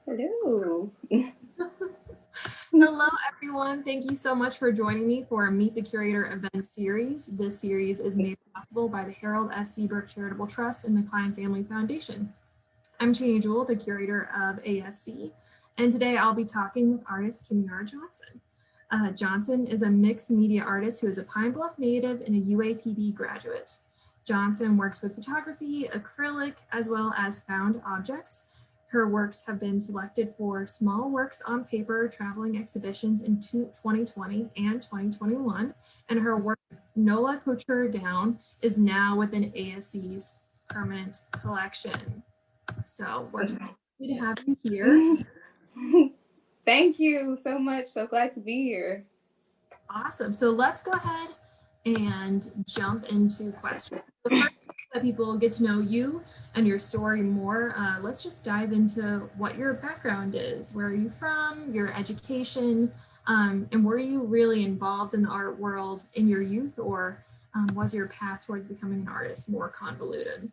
Hello. Hello, everyone. Thank you so much for joining me for Meet the Curator event series. This series is made possible by the Harold S. Seabrook Charitable Trust and the Kline Family Foundation. I'm Chaney Jewell, the curator of ASC, and today I'll be talking with artist Kimiara Johnson. Johnson is a mixed media artist who is a Pine Bluff native and a UAPB graduate. Johnson works with photography, acrylic, as well as found objects. Her works have been selected for Small Works on Paper traveling exhibitions in 2020 and 2021, and her work, NOLA Couture Gown, is now within ASC's permanent collection. So we're so happy to have you here. Thank you so much. So glad to be here. Awesome. So let's go ahead and jump into questions. So first, so that people get to know you and your story more, let's just dive into what your background is. Where are you from, your education, and were you really involved in the art world in your youth, or was your path towards becoming an artist more convoluted?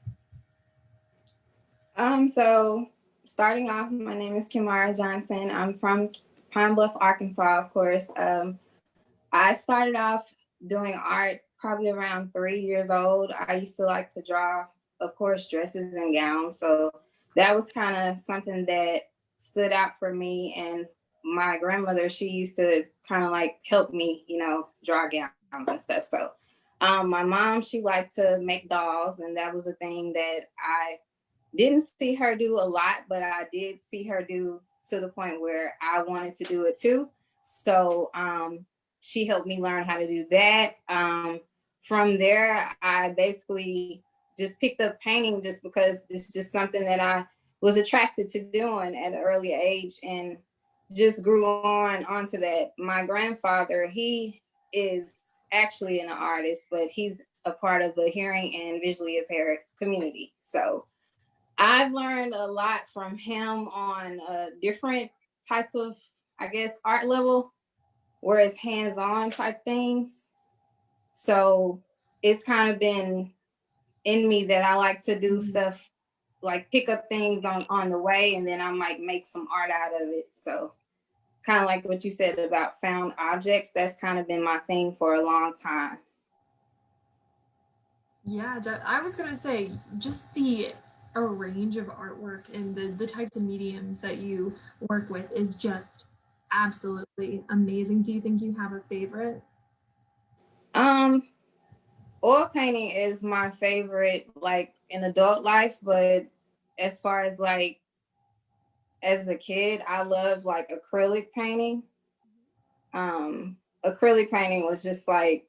So starting off, my name is Kimiara Johnson. I'm from Pine Bluff, Arkansas, of course. I started off doing art probably around 3 years old. I used to like to draw, of course, dresses and gowns. So that was kind of something that stood out for me. And my grandmother, she used to kind of like help me, draw gowns and stuff. So my mom, she liked to make dolls, and that was a thing that I didn't see her do a lot, but I did see her do to the point where I wanted to do it too. So she helped me learn how to do that. From there, I basically just picked up painting just because it's just something that I was attracted to doing at an early age, and just grew onto that. My grandfather, he is actually an artist, but he's a part of the hearing and visually impaired community. So I've learned a lot from him on a different type of, I guess, art level, where it's hands-on type things. So it's kind of been in me that I like to do stuff, like pick up things on the way, and then I might make some art out of it. So kind of like what you said about found objects, that's kind of been my thing for a long time. Yeah, I was gonna say just the a range of artwork and the types of mediums that you work with is just absolutely amazing. Do you think you have a favorite? Oil painting is my favorite, like in adult life, but as far as like as a kid, I loved like acrylic painting. Acrylic painting was just like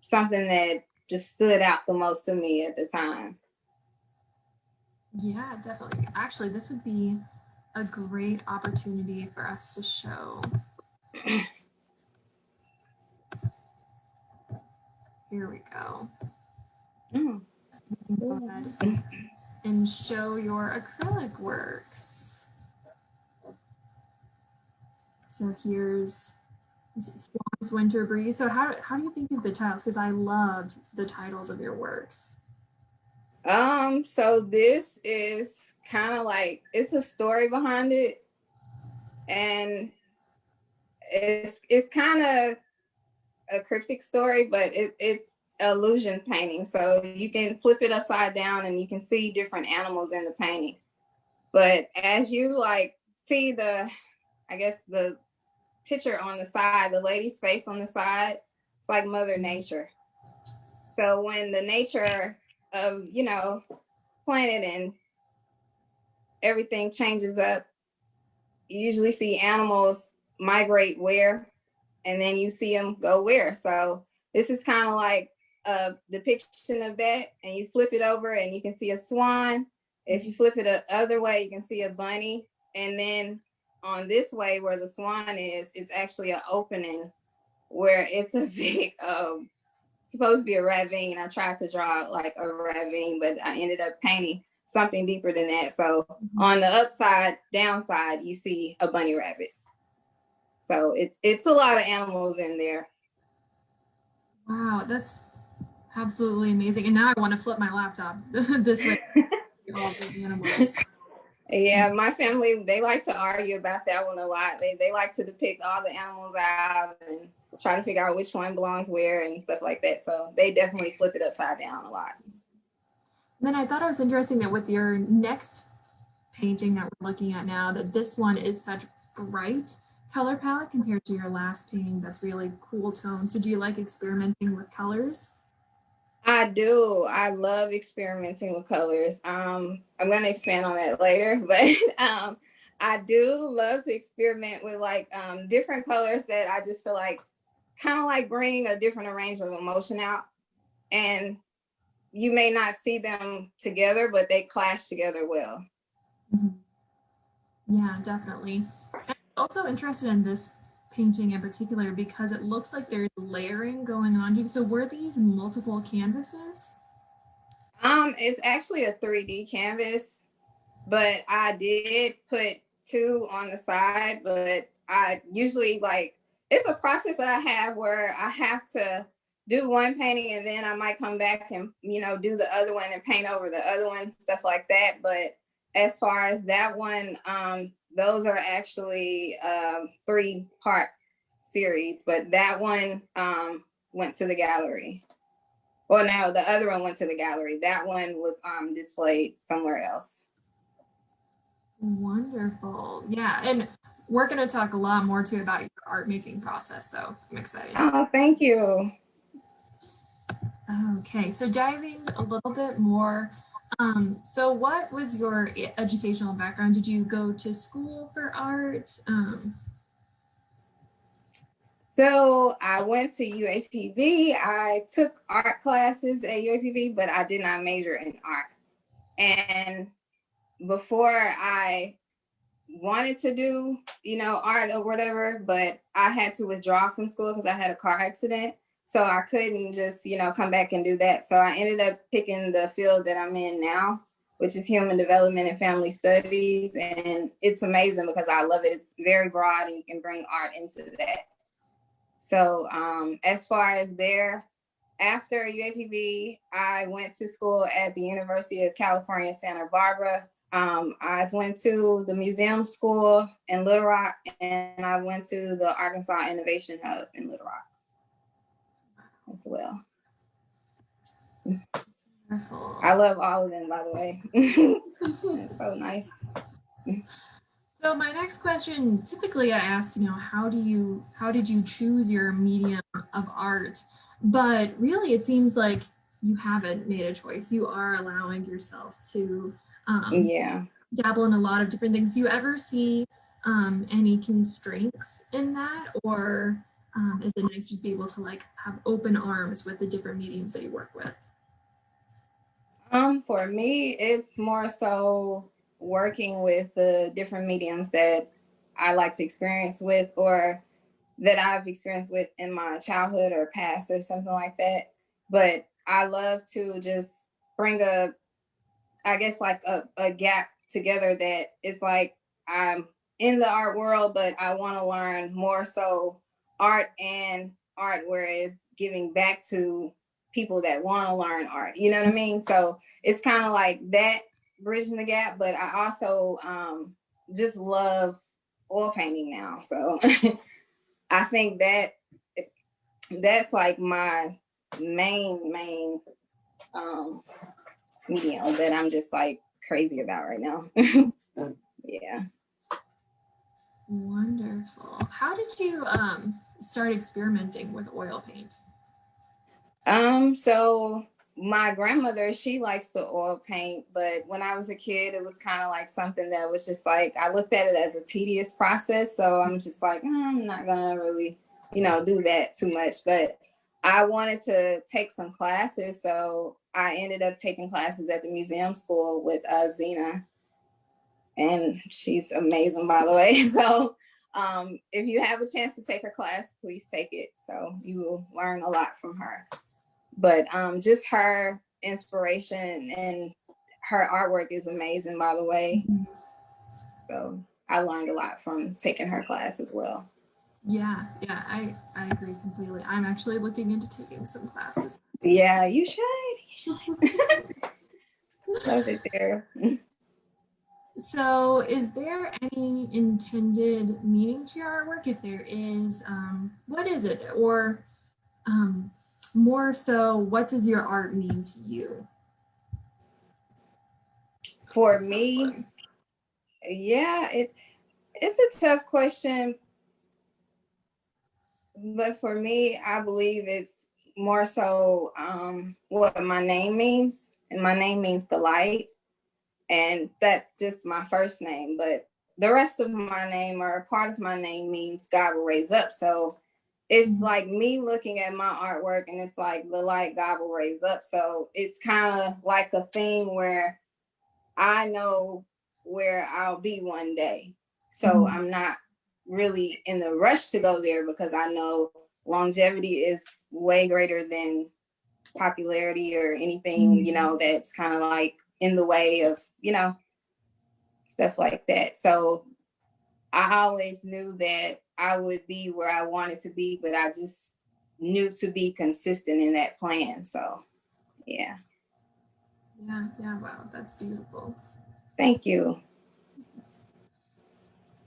something that just stood out the most to me at the time. Yeah, definitely. Actually, this would be a great opportunity for us to show. Here we go. You can go ahead and show your acrylic works. So here's Swan's Winter Breeze. So how do you think of the titles? Because I loved the titles of your works. So this is kind of like, it's a story behind it, and it's kind of a cryptic story, but it's illusion painting. So you can flip it upside down and you can see different animals in the painting. But as you like see I guess the picture on the side, the lady's face on the side, it's like Mother Nature. So when the nature of, planet and everything changes up, you usually see animals migrate where, and then you see them go where. So this is kind of like a depiction of that, and you flip it over and you can see a swan. If you flip it the other way, you can see a bunny. And then on this way where the swan is, it's actually an opening where it's a big, supposed to be a ravine. I tried to draw like a ravine, but I ended up painting something deeper than that. So on the upside, downside, you see a bunny rabbit. So it's a lot of animals in there. Wow, that's absolutely amazing. And now I want to flip my laptop this way. All the animals. Yeah, my family, they like to argue about that one a lot. They like to depict all the animals out and try to figure out which one belongs where and stuff like that. So they definitely flip it upside down a lot. Then I thought it was interesting that with your next painting that we're looking at now, that this one is such bright color palette compared to your last painting that's really cool tones. So do you like experimenting with colors? I do. I love experimenting with colors. I'm going to expand on that later, but I do love to experiment with like different colors that I just feel like kind of like bring a different range of emotion out. And you may not see them together, but they clash together well. Yeah, definitely. I'm also interested in this painting in particular because it looks like there's layering going on. So were these multiple canvases? It's actually a 3D canvas, but I did put 2 on the side, but I usually like, it's a process that I have where I have to do one painting and then I might come back and, you know, do the other one and paint over the other one, stuff like that. But as far as that one, those are actually 3-part series, but that one went to the gallery. Well, no, the other one went to the gallery. That one was displayed somewhere else. Wonderful. Yeah, and we're going to talk a lot more too about your art making process, so I'm excited. Oh, thank you. Okay, so diving a little bit more, so what was your educational background? Did you go to school for art? So I went to UAPB. I took art classes at UAPB, but I did not major in art. And before I wanted to do, you know, art or whatever, but I had to withdraw from school because I had a car accident. So I couldn't just, you know, come back and do that. So I ended up picking the field that I'm in now, which is human development and family studies. And it's amazing because I love it. It's very broad and you can bring art into that. So as far as there, after UAPB, I went to school at the University of California, Santa Barbara. I went to the museum school in Little Rock, and I went to the Arkansas Innovation Hub in Little Rock as well. Wonderful. I love all of them, by the way. It's so nice. So my next question, typically I ask, you know, how did you choose your medium of art? But really it seems like you haven't made a choice. You are allowing yourself to dabble in a lot of different things. Do you ever see any constraints in that, or is it nice to just be able to like have open arms with the different mediums that you work with? For me, it's more so working with the different mediums that I like to experience with, or that I've experienced with in my childhood or past or something like that. But I love to just bring I guess like a gap together that it's like I'm in the art world, but I want to learn more so art and art, whereas giving back to people that want to learn art. You know what I mean? So it's kind of like that, bridging the gap. But I also just love oil painting now. So I think that's like my main medium that I'm just like crazy about right now. Yeah. Wonderful. How did you start experimenting with oil paint? So my grandmother, she likes to oil paint, but when I was a kid, it was kind of like something that was just like, I looked at it as a tedious process. So I'm just like, I'm not gonna really, you know, do that too much. But I wanted to take some classes. So I ended up taking classes at the museum school with Zena. And she's amazing, by the way. So if you have a chance to take her class, please take it. So you will learn a lot from her. But just her inspiration and her artwork is amazing, by the way. So I learned a lot from taking her class as well. Yeah, I agree completely. I'm actually looking into taking some classes. Yeah, you should. Love it there. So is there any intended meaning to your artwork? If there is, what is it? Or more so, what does your art mean to you? For me, yeah, it's a tough question, but for me, I believe it's more so what my name means, and my name means delight, and that's just my first name. But the rest of my name, or a part of my name, means God will raise up. So it's like me looking at my artwork, and it's like the light God will raise up. So it's kind of like a thing where I know where I'll be one day. So I'm not really in the rush to go there, because I know longevity is way greater than popularity or anything, that's kind of like in the way of, stuff like that. So I always knew that I would be where I wanted to be, but I just knew to be consistent in that plan. So, yeah. Yeah, wow, that's beautiful. Thank you.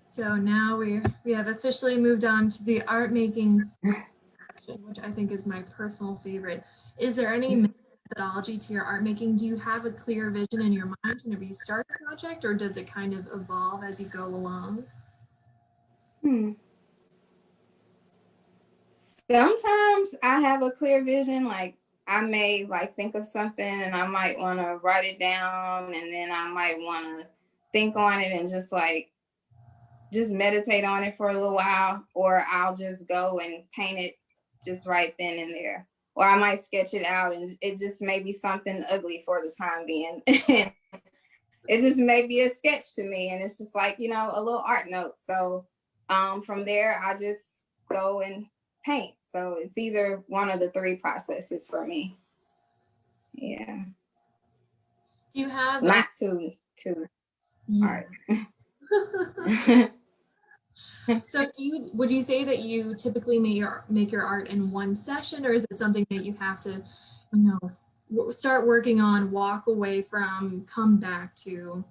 So now we have officially moved on to the art making section, which I think is my personal favorite. Is there any methodology to your art making? Do you have a clear vision in your mind whenever you start a project, or does it kind of evolve as you go along? Sometimes I have a clear vision, like I may like think of something and I might want to write it down, and then I might want to think on it and just meditate on it for a little while, or I'll just go and paint it just right then and there. Or I might sketch it out and it just may be something ugly for the time being. It just may be a sketch to me, and it's just like, a little art note. So from there, I just go and paint. So it's either one of the three processes for me. Yeah. Do you have Not too hard. So would you say that you typically make your art in one session, or is it something that you have to, start working on, walk away from, come back to?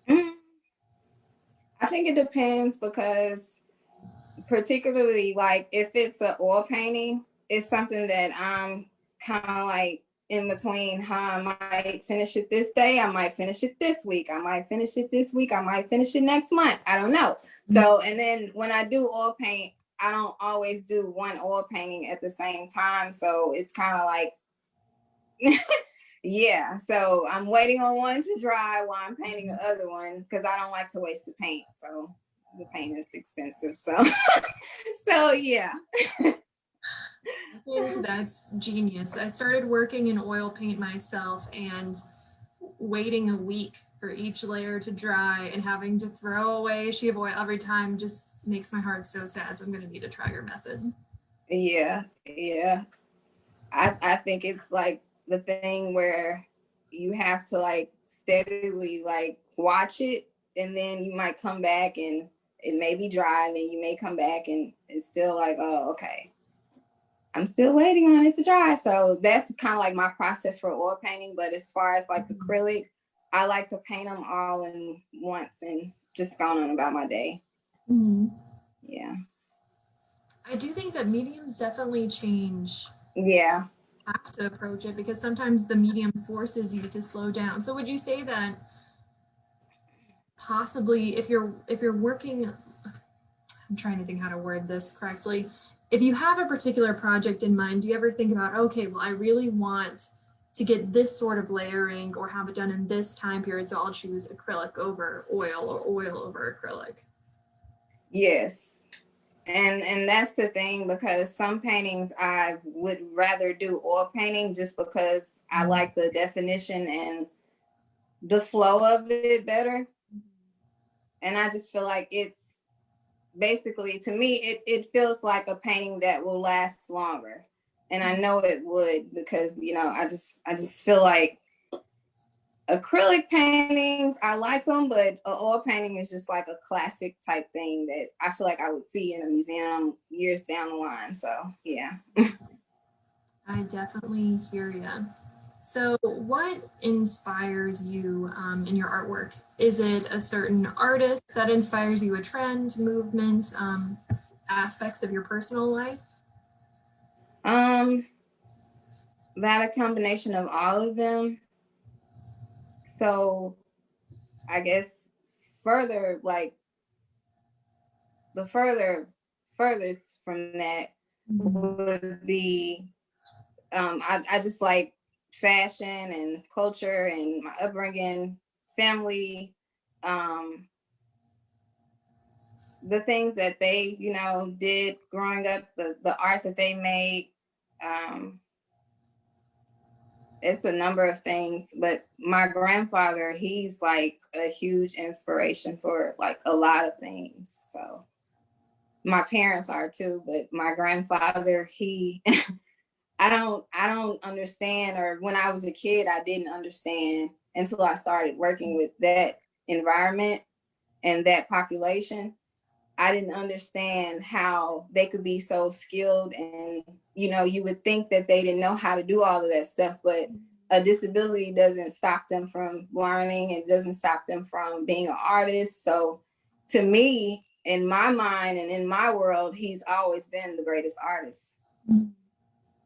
I think it depends, because particularly like if it's an oil painting, it's something that I'm kind of like in between. I might finish it this day, I might finish it this week, I might finish it this week, I might finish it next month, I don't know. So, and then when I do oil paint, I don't always do one oil painting at the same time. So it's kind of like, yeah. So I'm waiting on one to dry while I'm painting the other one, because I don't like to waste the paint. So the paint is expensive. So, so yeah. I think that's genius. I started working in oil paint myself, and waiting a week for each layer to dry and having to throw away a sheet of oil every time just makes my heart so sad. So I'm going to need to try your method. Yeah. I think it's like the thing where you have to like steadily like watch it, and then you might come back and it may be dry, and then you may come back and it's still like, oh, okay, I'm still waiting on it to dry. So that's kind of like my process for oil painting. But as far as like acrylic, I like to paint them all in once and just go on about my day. Yeah. I do think that mediums definitely change. Yeah. Have to approach it, because sometimes the medium forces you to slow down. So would you say that possibly if you're working, I'm trying to think how to word this correctly. If you have a particular project in mind, do you ever think about, okay, well, I really want to get this sort of layering or have it done in this time period, so I'll choose acrylic over oil or oil over acrylic? Yes. And that's the thing, because some paintings I would rather do oil painting just because I like the definition and the flow of it better. And I just feel like it's basically, to me, it feels like a painting that will last longer. And I know it would, because, I just feel like acrylic paintings, I like them, but an oil painting is just like a classic type thing that I feel like I would see in a museum years down the line. So, yeah. I definitely hear you. So what inspires you in your artwork? Is it a certain artist that inspires you, a trend, movement, aspects of your personal life? That a combination of all of them. So I guess further, like the furthest from that would be I just like fashion and culture and my upbringing, family, the things that they, did growing up, the art that they made. Um, it's a number of things, but my grandfather, he's like a huge inspiration for like a lot of things. So my parents are too, but my grandfather, he I don't understand, or when I was a kid, I didn't understand until I started working with that environment and that population. I didn't understand how they could be so skilled, and you would think that they didn't know how to do all of that stuff, but a disability doesn't stop them from learning. It doesn't stop them from being an artist. So to me, in my mind and in my world, he's always been the greatest artist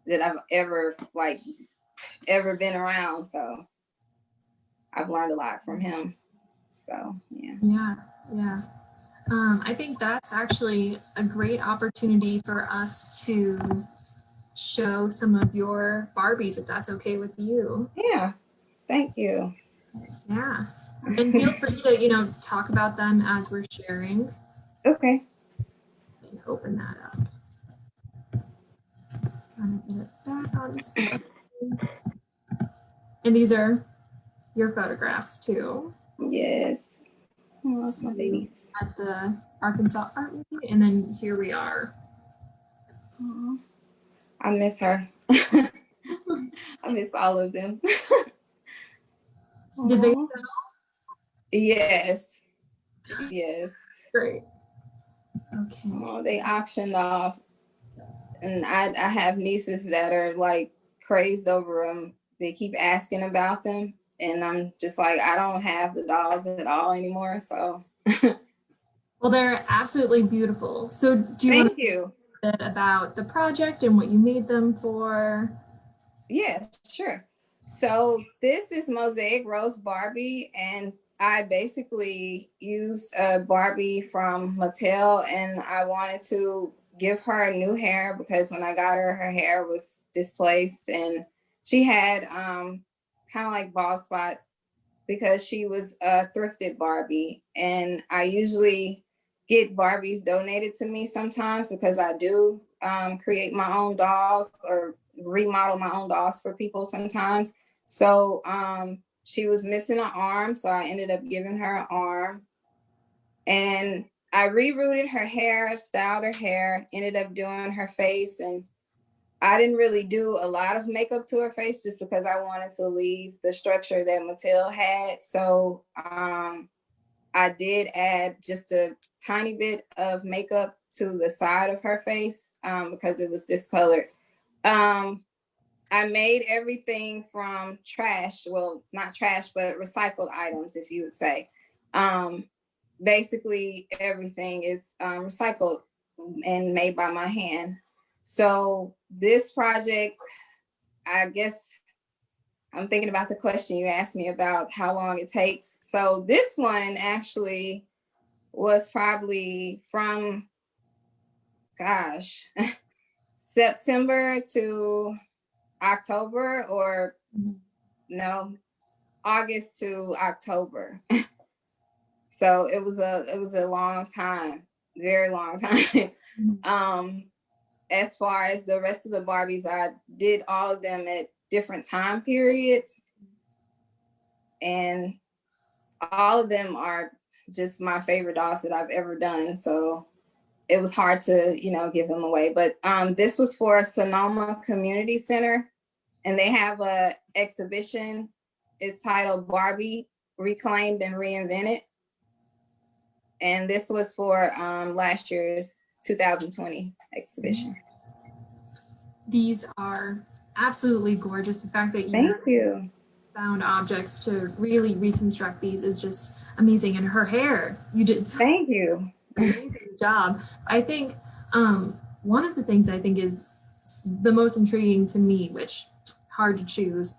that I've ever been around. So I've learned a lot from him. So Yeah. I think that's actually a great opportunity for us to show some of your Barbies, if that's okay with you. Yeah, thank you. Yeah. And feel free to, talk about them as we're sharing. Okay. Open that up. Trying to get it back on display. And these are your photographs too. Yes. Oh, that's my babies. At the Arkansas Art Meeting, and then here we are. Aww. I miss her. I miss all of them. Did they sell? Yes. Yes. Great. Okay. Oh, they auctioned off, and I have nieces that are like crazed over them. They keep asking about them, and I'm just like, I don't have the dolls at all anymore. So. Well, they're absolutely beautiful. So do you want to Thank you. a bit about the project and what you made them for? Yeah, sure. So this is Mosaic Rose Barbie, and I basically used a Barbie from Mattel, and I wanted to give her new hair because when I got her, her hair was displaced, and she had kind of like bald spots because she was a thrifted Barbie. And I usually get Barbies donated to me sometimes because I do create my own dolls or remodel my own dolls for people sometimes. So she was missing an arm, so I ended up giving her an arm. And I rerouted her hair, styled her hair, ended up doing her face, and I didn't really do a lot of makeup to her face just because I wanted to leave the structure that Mattel had. So I did add just a tiny bit of makeup to the side of her face because it was discolored. I made everything from trash, well, not trash, but recycled items, if you would say. Basically, everything is recycled and made by my hand. So this project, I guess I'm thinking about the question you asked me about how long it takes. So this one actually was probably from, gosh, September to October, or no, August to October. So it was a long time, very long time. As far as the rest of the Barbies, I did all of them at different time periods, and all of them are just my favorite dolls that I've ever done. So it was hard to, give them away. But this was for Sonoma Community Center, and they have a exhibition. It's titled Barbie Reclaimed and Reinvented. And this was for last year's 2020 exhibition. These are Absolutely gorgeous. The fact that Thank you you. found objects to really reconstruct these is just amazing. And her hair, you did Thank you. an amazing job. I think one of the things I think is the most intriguing to me, which hard to choose,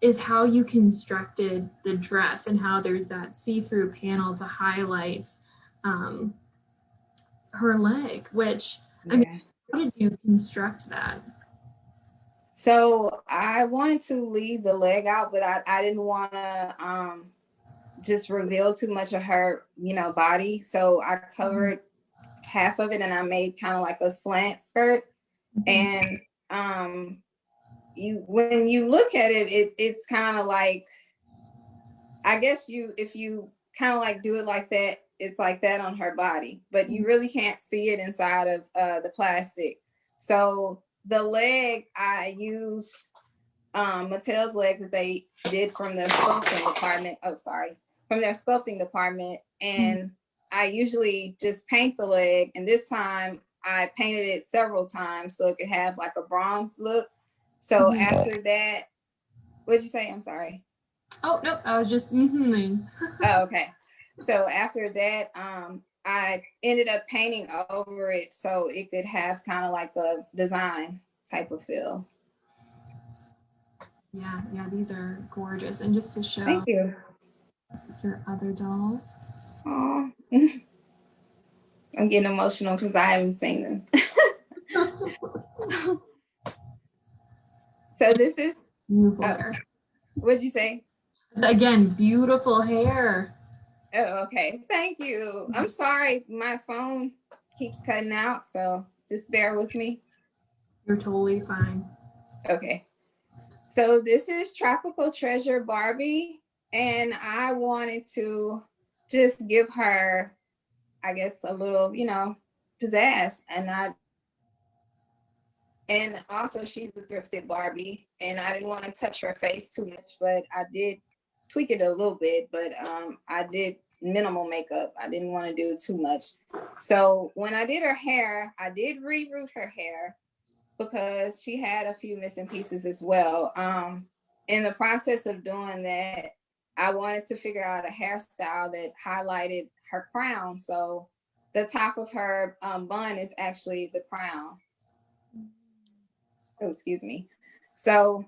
is how you constructed the dress and how there's that see-through panel to highlight um, her leg, which, I mean, Yeah. how did you construct that? So I wanted to leave the leg out, but I didn't want to just reveal too much of her, body. So I covered half of it and I made kind of like a slant skirt. And when you look at it, it's kind of like, I guess if you kind of like do it like that, it's like that on her body, but you really can't see it inside of the plastic. So the leg, I used Mattel's leg that they did from their sculpting department. Oh, sorry, from their sculpting department. And I usually just paint the leg. And this time I painted it several times so it could have like a bronze look. So after that, what'd you say? I'm sorry. Oh, no, I was just, mm-hmm. Oh, okay. So after that, I ended up painting over it so it could have kind of like a design type of feel. Yeah, these are gorgeous. And just to show Thank you. your other doll. Oh, I'm getting emotional because I haven't seen them. So this is Beautiful hair. What'd you say? Again, beautiful hair. Oh, okay. Thank you. I'm sorry, my phone keeps cutting out, so just bear with me. You're totally fine. Okay. So this is Tropical Treasure Barbie, and I wanted to just give her, I guess, a little, pizzazz. And also she's a thrifted Barbie, and I didn't want to touch her face too much, but I did tweak it a little bit, but I did minimal makeup. I didn't want to do too much. So when I did her hair, I did reroot her hair because she had a few missing pieces as well. In the process of doing that, I wanted to figure out a hairstyle that highlighted her crown. So the top of her bun is actually the crown. Oh, excuse me. So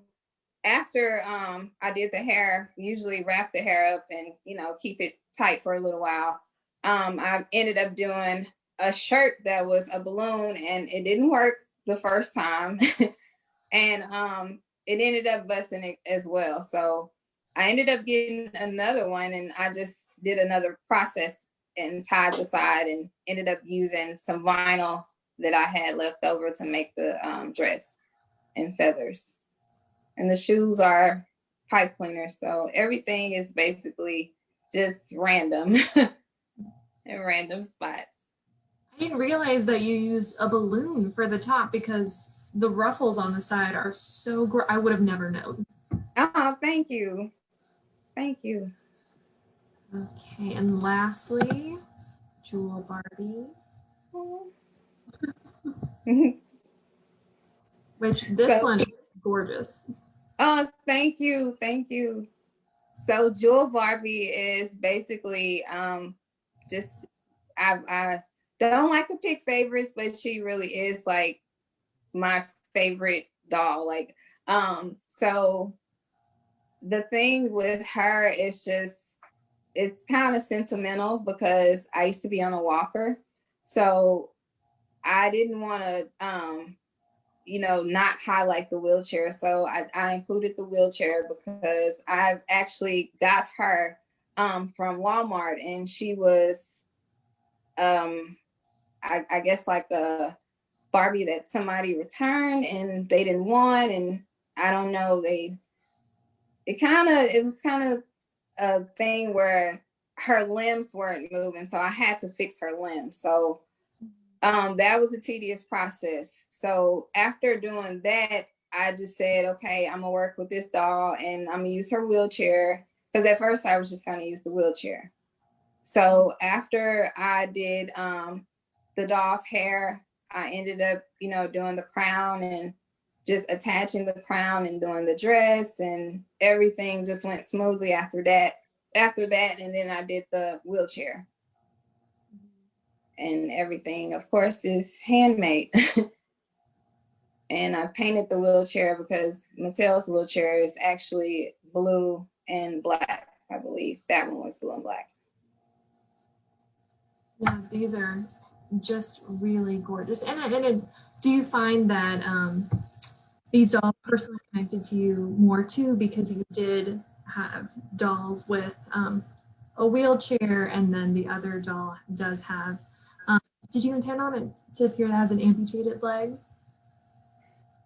after I did the hair, usually wrap the hair up and keep it tight for a little while. I ended up doing a shirt that was a balloon, and it didn't work the first time, and it ended up busting it as well. So I ended up getting another one, and I just did another process and tied the side, and ended up using some vinyl that I had left over to make the dress and feathers. And the shoes are pipe cleaners. So everything is basically just random in random spots. I didn't realize that you used a balloon for the top because the ruffles on the side are so great. I would have never known. Oh, thank you. Thank you. Okay, and lastly, Jewell Barbie. Which this one is gorgeous. Oh, thank you. Thank you. So Jewell Barbie is basically just I don't like to pick favorites, but she really is like my favorite doll. Like so the thing with her is just it's kind of sentimental because I used to be on a walker. So I didn't want to not highlight the wheelchair. So I included the wheelchair because I've actually got her from Walmart, and she was, I guess, like a Barbie that somebody returned and they didn't want. And I don't know, it was kind of a thing where her limbs weren't moving. So I had to fix her limbs. So that was a tedious process. So after doing that, I just said, okay, I'm gonna work with this doll and I'm gonna use her wheelchair. Because at first I was just gonna use the wheelchair. So after I did the doll's hair, I ended up, doing the crown, and just attaching the crown and doing the dress, and everything just went smoothly after that. And then I did the wheelchair, and everything, of course, is handmade. And I painted the wheelchair because Mattel's wheelchair is actually blue and black, I believe. That one was blue and black. Yeah, these are just really gorgeous. And do you find that these dolls personally connected to you more too, because you did have dolls with a wheelchair, and then the other doll does have, did you intend on it to appear as an amputated leg?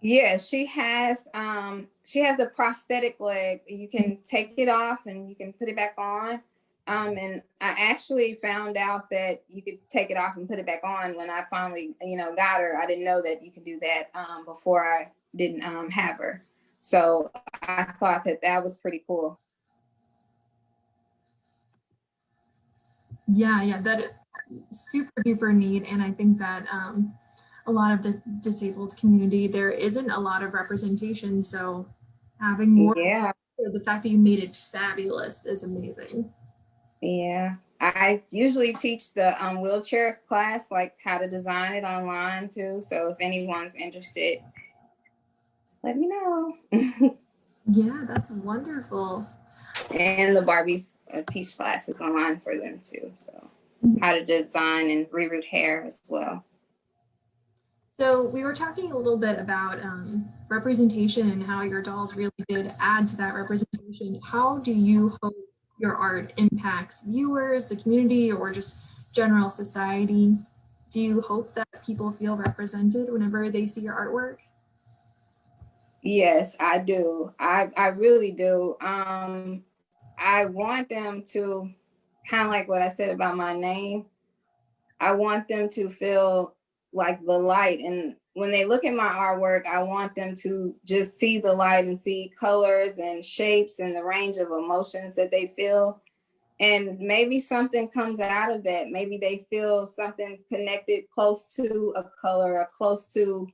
Yeah, she has a prosthetic leg. You can take it off and you can put it back on. And I actually found out that you could take it off and put it back on when I finally, got her. I didn't know that you could do that before I didn't have her. So I thought that was pretty cool. Yeah, that is super duper neat. And I think that a lot of the disabled community, there isn't a lot of representation. So having more, yeah, the fact that you made it fabulous is amazing. Yeah, I usually teach the wheelchair class, like how to design it online too. So if anyone's interested, let me know. Yeah, that's wonderful. And the Barbies teach classes online for them too. So how to design and reroot hair as well. So we were talking a little bit about representation and how your dolls really did add to that representation. How do you hope your art impacts viewers, the community, or just general society? Do you hope that people feel represented whenever they see your artwork? Yes, I do. I really do. I want them to, kind of like what I said about my name, I want them to feel like the light. And when they look at my artwork, I want them to just see the light and see colors and shapes and the range of emotions that they feel. And maybe something comes out of that. Maybe they feel something connected close to a color or close to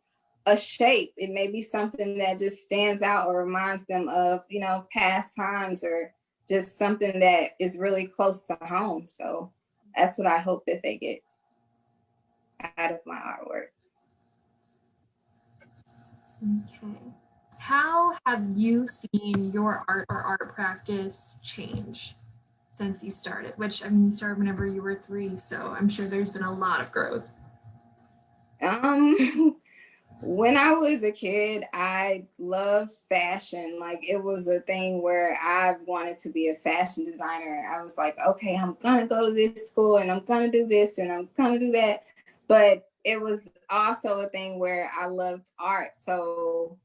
a shape. It may be something that just stands out or reminds them of, past times, or just something that is really close to home. So that's what I hope that they get out of my artwork. Okay. How have you seen your art or art practice change since you started? Which, I mean, you started whenever you were 3, so I'm sure there's been a lot of growth. When I was a kid, I loved fashion. Like, it was a thing where I wanted to be a fashion designer. I was like, okay, I'm gonna go to this school and I'm gonna do this and I'm gonna do that. But it was also a thing where I loved art. So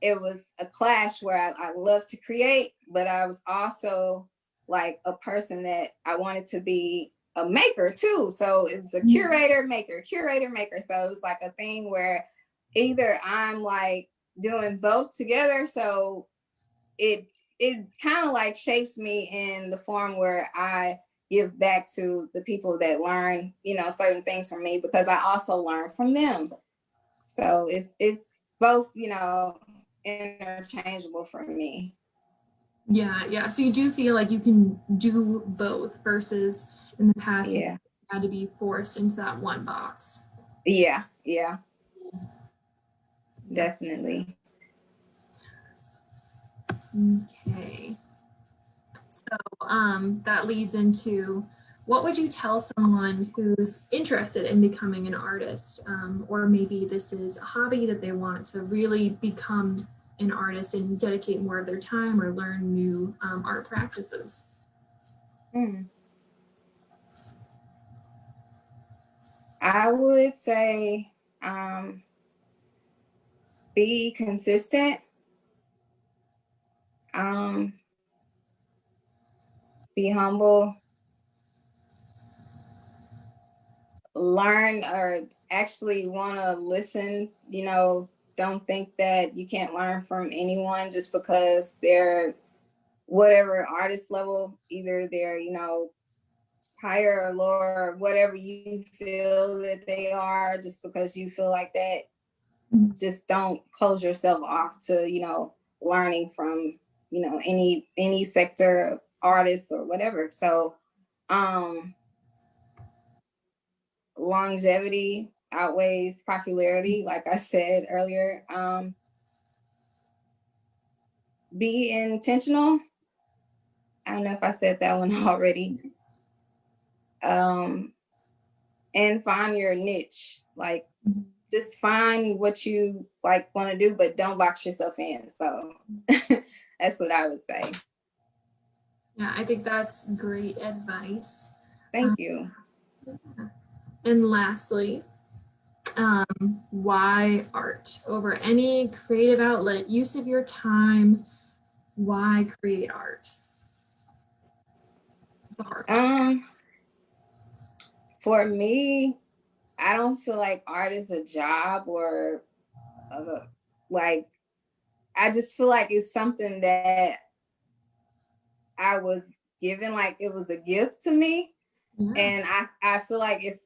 it was a clash where I loved to create, but I was also like a person that I wanted to be a maker too. So it was a curator, maker. So it was like a thing where either I'm like doing both together. So it kind of like shapes me in the form where I give back to the people that learn, certain things from me, because I also learn from them. So it's both, interchangeable for me. Yeah. So you do feel like you can do both versus in the past you had to be forced into that one box. Yeah. Definitely. Okay. So that leads into, what would you tell someone who's interested in becoming an artist, or maybe this is a hobby that they want to really become an artist and dedicate more of their time or learn new art practices? I would say be consistent. Be humble. Learn, or actually want to listen. Don't think that you can't learn from anyone just because they're whatever artist level, either they're, higher or lower, whatever you feel that they are, just because you feel like that. just don't close yourself off to, learning from, any sector, artists or whatever. So longevity outweighs popularity, like I said earlier. Be intentional. I don't know if I said that one already. And find your niche. Like, just find what you like want to do, but don't box yourself in. So that's what I would say. Yeah, I think that's great advice. Thank you. And lastly, why art over any creative outlet, use of your time? Why create art? It's a hard one. For me, I don't feel like art is a job or like, I just feel like it's something that I was given, like it was a gift to me. Yeah. And I feel like if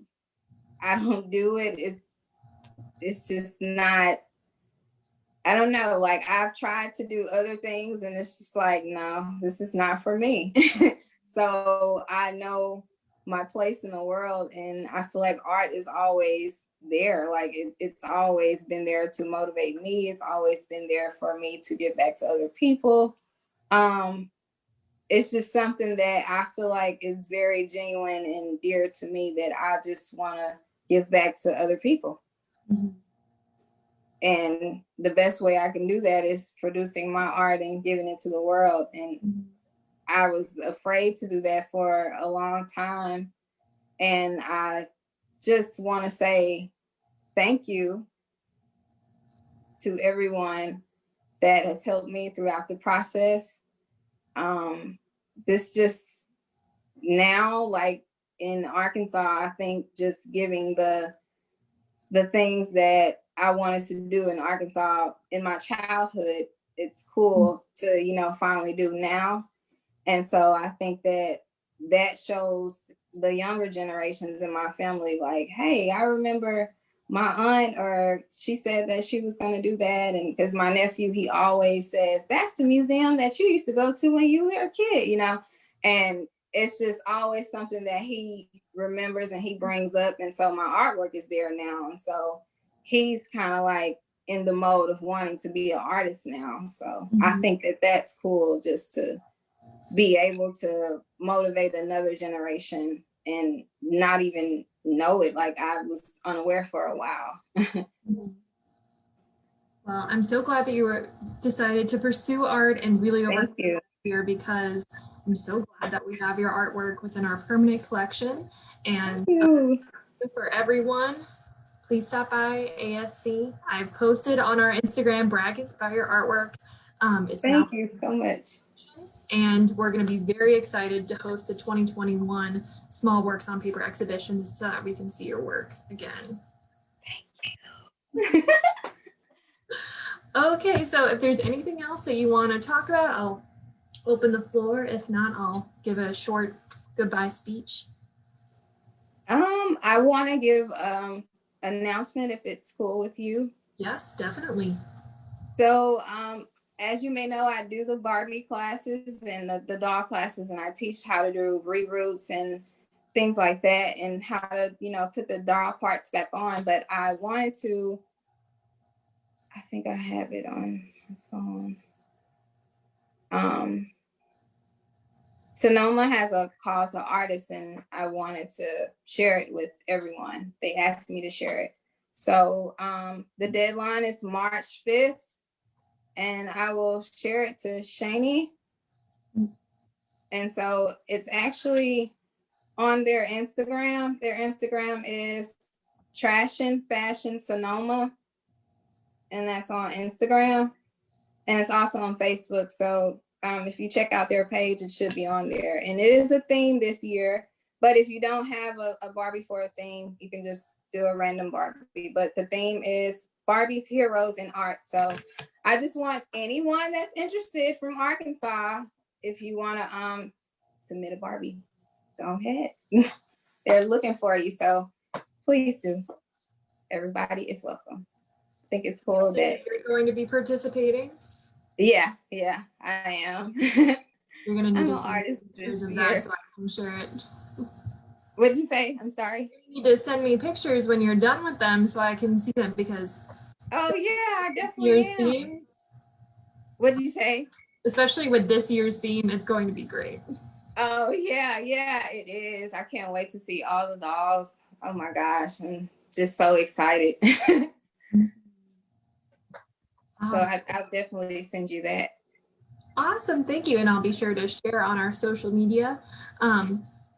I don't do it, it's just not, I don't know, like I've tried to do other things and it's just like, no, this is not for me. So I know my place in the world, and I feel like art is always there. Like it's always been there to motivate me. It's always been there for me to give back to other people. It's just something that I feel like is very genuine and dear to me that I just want to give back to other people. Mm-hmm. And the best way I can do that is producing my art and giving it to the world. And I was afraid to do that for a long time. And I just want to say thank you to everyone that has helped me throughout the process. This just now, like in Arkansas, I think just giving the things that I wanted to do in Arkansas in my childhood, it's cool to, finally do now. And so I think that shows the younger generations in my family, like, hey, I remember my aunt, or she said that she was going to do that. And because my nephew, he always says, that's the museum that you used to go to when you were a kid, and it's just always something that he remembers and he brings up. And so my artwork is there now. And so he's kind of like in the mode of wanting to be an artist now. So I think that that's cool, just to be able to motivate another generation and not even know it. Like I was unaware for a while. Well, I'm so glad that you were decided to pursue art and really Thank you. here, because I'm so glad that we have your artwork within our permanent collection. And for everyone, please stop by ASC. I've posted on our Instagram bragging about your artwork. Thank you so much. And we're going to be very excited to host the 2021 Small Works on Paper exhibition so that we can see your work again. Thank you. Okay, so if there's anything else that you want to talk about, I'll open the floor. If not, I'll give a short goodbye speech. I want to give announcement, if it's cool with you. Yes, definitely. So as you may know, I do the Barbie classes and the doll classes, and I teach how to do reroots and things like that, and how to, put the doll parts back on. But I wanted to, I think I have it on my phone. Sonoma has a call to artists, and I wanted to share it with everyone. They asked me to share it. So the deadline is March 5th. And I will share it to Chaney. And so it's actually on their Instagram. Their Instagram is Trash and Fashion Sonoma. And that's on Instagram. And it's also on Facebook. So if you check out their page, it should be on there. And it is a theme this year. But if you don't have a Barbie for a theme, you can just do a random Barbie. But the theme is Barbie's Heroes in Art. So I just want anyone that's interested from Arkansas, if you want to submit a Barbie, go ahead. They're looking for you. So please do. Everybody is welcome. think it's cool that, You're going to be participating. yeah, I am. You're going to need I'm to an send artist me pictures this of year. that so I can share it. What did you say? I'm sorry. You need to send me pictures when you're done with them so I can see them, because Oh yeah, I this definitely year's am. theme, What did you say? especially with this year's theme, it's going to be great. Oh yeah, it is. I can't wait to see all the dolls. Oh my gosh, I'm just so excited. So I'll definitely send you that. Awesome, thank you, and I'll be sure to share on our social media.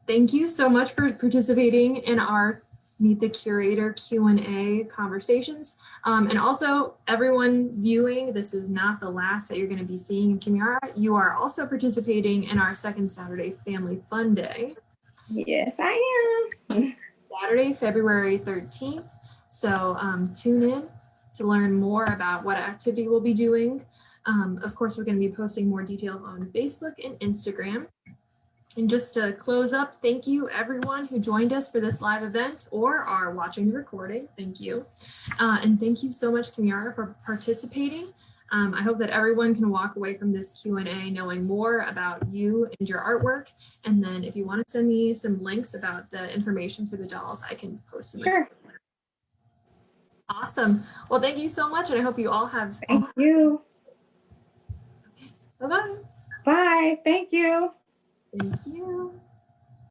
Thank you so much for participating in our Meet the Curator Q&A conversations. And also, everyone viewing, this is not the last that you're going to be seeing Kimiara. You are also participating in our second Saturday Family Fun Day. Yes, I am. Saturday, February 13th. So tune in to learn more about what activity we'll be doing. Of course, we're going to be posting more details on Facebook and Instagram. And just to close up, thank you everyone who joined us for this live event or are watching the recording. Thank you. And thank you so much, Kimiara, for participating. I hope that everyone can walk away from this Q&A knowing more about you and your artwork. And then if you want to send me some links about the information for the dolls, I can post them. Sure. Awesome. Well, thank you so much. And I hope you all have. Thank you. Bye-bye. Bye. Thank you. Thank you.